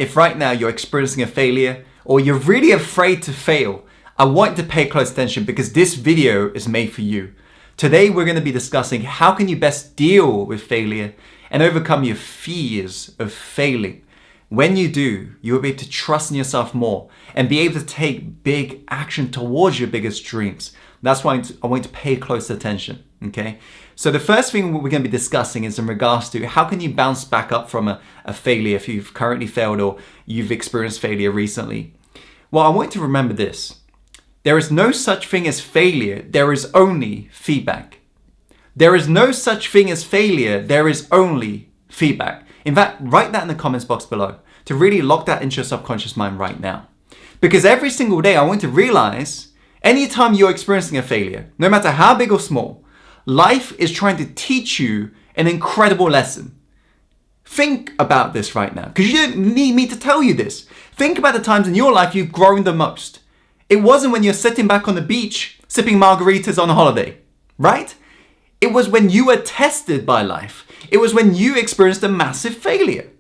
if right now you're experiencing a failure or you're really afraid to fail, I want you to pay close attention because this video is made for you. Today, we're going to be discussing how can you best deal with failure and overcome your fears of failing. When you do, you will be able to trust in yourself more and be able to take big action towards your biggest dreams. That's why I want you to pay close attention, okay? So the first thing we're going to be discussing is in regards to how can you bounce back up from a failure if you've currently failed or you've experienced failure recently. Well, I want you to remember this. There is no such thing as failure. There is only feedback. There is no such thing as failure. There is only feedback. In fact, write that in the comments box below to really lock that into your subconscious mind right now. Because every single day I want to realize anytime you're experiencing a failure, no matter how big or small, life is trying to teach you an incredible lesson. Think about this right now because you don't need me to tell you this. Think about the times in your life you've grown the most. It wasn't when you're sitting back on the beach sipping margaritas on a holiday, right? It was when you were tested by life. It was when you experienced a massive failure.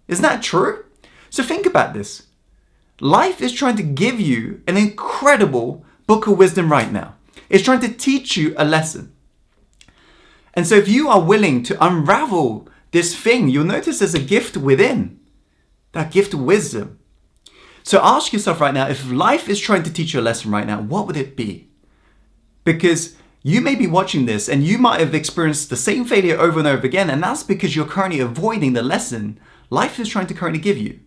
Isn't that true? So think about this. Life is trying to give you an incredible book of wisdom right now. It's trying to teach you a lesson. And so if you are willing to unravel this thing, you'll notice there's a gift within. That gift of wisdom. So ask yourself right now, if life is trying to teach you a lesson right now, what would it be? Because you may be watching this and you might have experienced the same failure over and over again, and that's because you're currently avoiding the lesson life is trying to currently give you.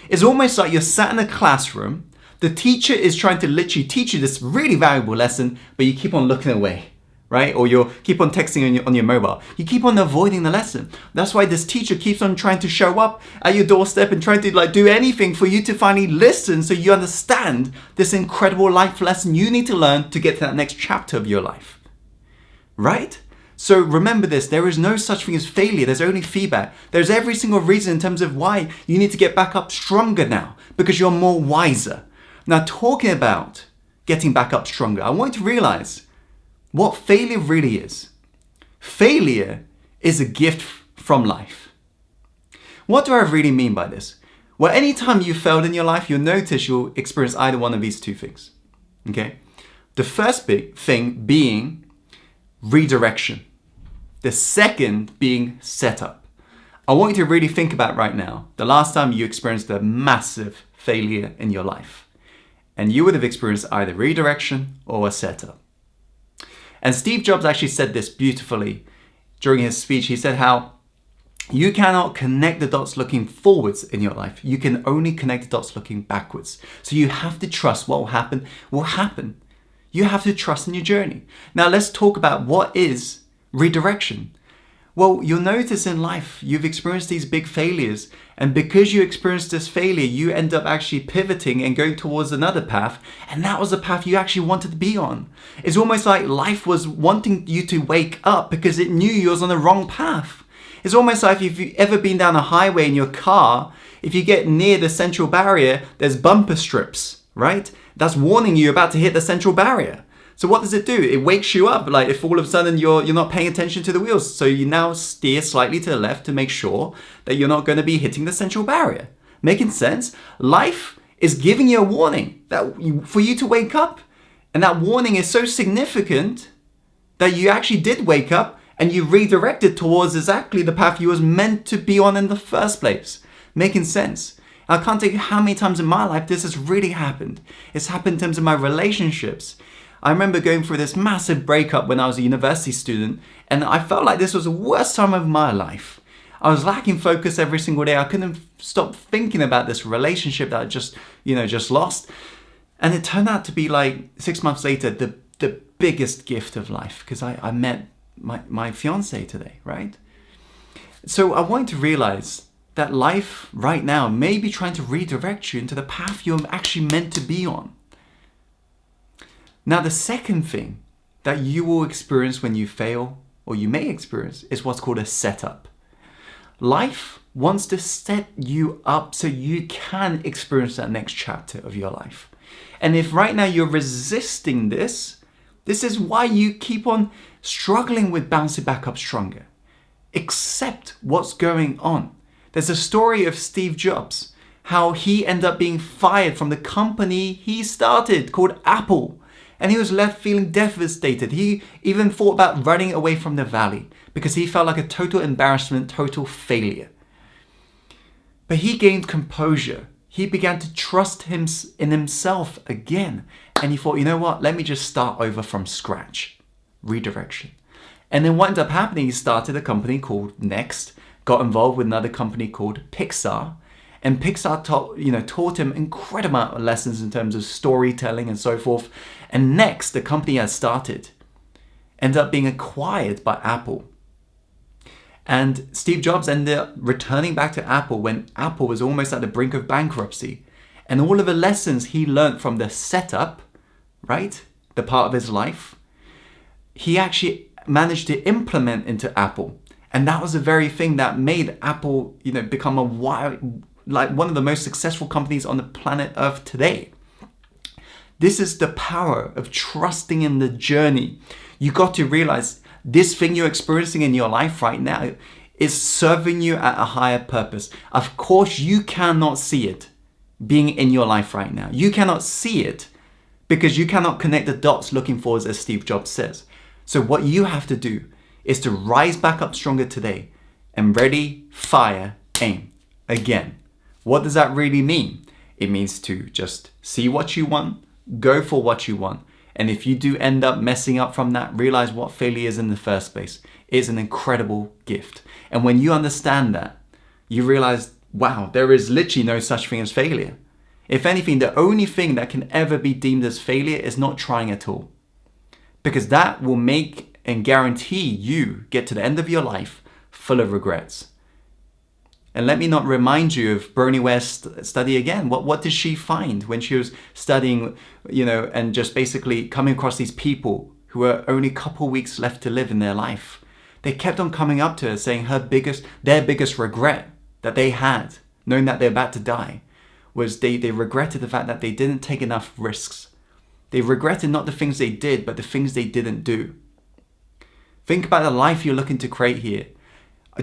It's almost like you're sat in a classroom, the teacher is trying to literally teach you this really valuable lesson, but you keep on looking away, right? Or you keep on texting on your mobile. You keep on avoiding the lesson. That's why this teacher keeps on trying to show up at your doorstep and trying to do anything for you to finally listen so you understand this incredible life lesson you need to learn to get to that next chapter of your life. Right? So remember this, there is no such thing as failure, there's only feedback. There's every single reason in terms of why you need to get back up stronger now because you're more wiser. Now talking about getting back up stronger, I want you to realize what failure really is. Failure is a gift from life. What do I really mean by this? Well, anytime you failed in your life, you'll notice you'll experience either one of these two things. Okay? The first big thing being redirection. The second being setup. I want you to really think about right now the last time you experienced a massive failure in your life. And you would have experienced either redirection or a setup. And Steve Jobs actually said this beautifully during his speech. He said how you cannot connect the dots looking forwards in your life. You can only connect the dots looking backwards. So you have to trust what will happen will happen. You have to trust in your journey. Now let's talk about what is redirection. Well, you'll notice in life, you've experienced these big failures, and because you experienced this failure, you end up actually pivoting and going towards another path, and that was the path you actually wanted to be on. It's almost like life was wanting you to wake up because it knew you was on the wrong path. It's almost like if you've ever been down a highway in your car, if you get near the central barrier, there's bumper strips, right? That's warning you about to hit the central barrier. So what does it do? It wakes you up. Like if all of a sudden you're not paying attention to the wheels. So you now steer slightly to the left to make sure that you're not going to be hitting the central barrier. Making sense? Life is giving you a warning for you to wake up. And that warning is so significant that you actually did wake up and you redirected towards exactly the path you was meant to be on in the first place. Making sense? I can't tell you how many times in my life this has really happened. It's happened in terms of my relationships. I remember going through this massive breakup when I was a university student, and I felt like this was the worst time of my life. I was lacking focus every single day. I couldn't stop thinking about this relationship that I just lost. And it turned out to be like 6 months later, the biggest gift of life, because I met my fiance today, right? So I want you to realize that life right now may be trying to redirect you into the path you're actually meant to be on. Now, the second thing that you will experience when you fail, or you may experience, is what's called a setup. Life wants to set you up so you can experience that next chapter of your life. And if right now you're resisting this is why you keep on struggling with bouncing back up stronger. Accept what's going on. There's a story of Steve Jobs, how he ended up being fired from the company he started called Apple. And he was left feeling devastated. He even thought about running away from the valley because he felt like a total embarrassment, total failure. But he gained composure. He began to trust in himself again. And he thought, you know what? Let me just start over from scratch. Redirection. And then what ended up happening, he started a company called Next, got involved with another company called Pixar. And Pixar taught him incredible amount of lessons in terms of storytelling and so forth. And Next, the company he had started, ended up being acquired by Apple. And Steve Jobs ended up returning back to Apple when Apple was almost at the brink of bankruptcy. And all of the lessons he learned from the setup, right, the part of his life, he actually managed to implement into Apple. And that was the very thing that made Apple, become one of the most successful companies on the planet Earth today. This is the power of trusting in the journey. You got to realize this thing you're experiencing in your life right now is serving you at a higher purpose. Of course, you cannot see it being in your life right now. You cannot see it because you cannot connect the dots looking forward, as Steve Jobs says. So what you have to do is to rise back up stronger today and ready, fire, aim again. What does that really mean? It means to just see what you want, go for what you want. And if you do end up messing up from that, realize what failure is in the first place. It's an incredible gift. And when you understand that, you realize, wow, there is literally no such thing as failure. If anything, the only thing that can ever be deemed as failure is not trying at all. Because that will make and guarantee you get to the end of your life full of regrets. And let me not remind you of Bernie Ware's study again. What did she find when she was studying, and just basically coming across these people who were only a couple weeks left to live in their life? They kept on coming up to her saying their biggest regret that they had, knowing that they're about to die, was they regretted the fact that they didn't take enough risks. They regretted not the things they did, but the things they didn't do. Think about the life you're looking to create here.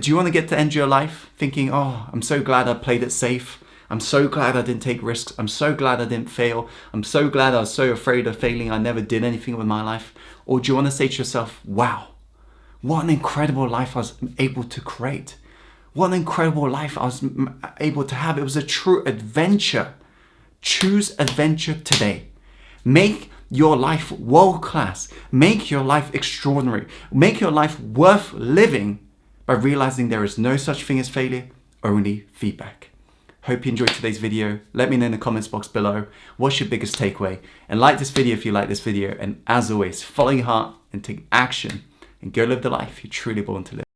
Do you want to get to the end of your life thinking, oh, I'm so glad I played it safe. I'm so glad I didn't take risks. I'm so glad I didn't fail. I'm so glad I was so afraid of failing I never did anything with my life. Or do you want to say to yourself, wow, what an incredible life I was able to create. What an incredible life I was able to have. It was a true adventure. Choose adventure today. Make your life world-class. Make your life extraordinary. Make your life worth living by realizing there is no such thing as failure, only feedback. Hope you enjoyed today's video. Let me know in the comments box below what's your biggest takeaway. And like this video if you like this video. And as always, follow your heart and take action and go live the life you're truly born to live.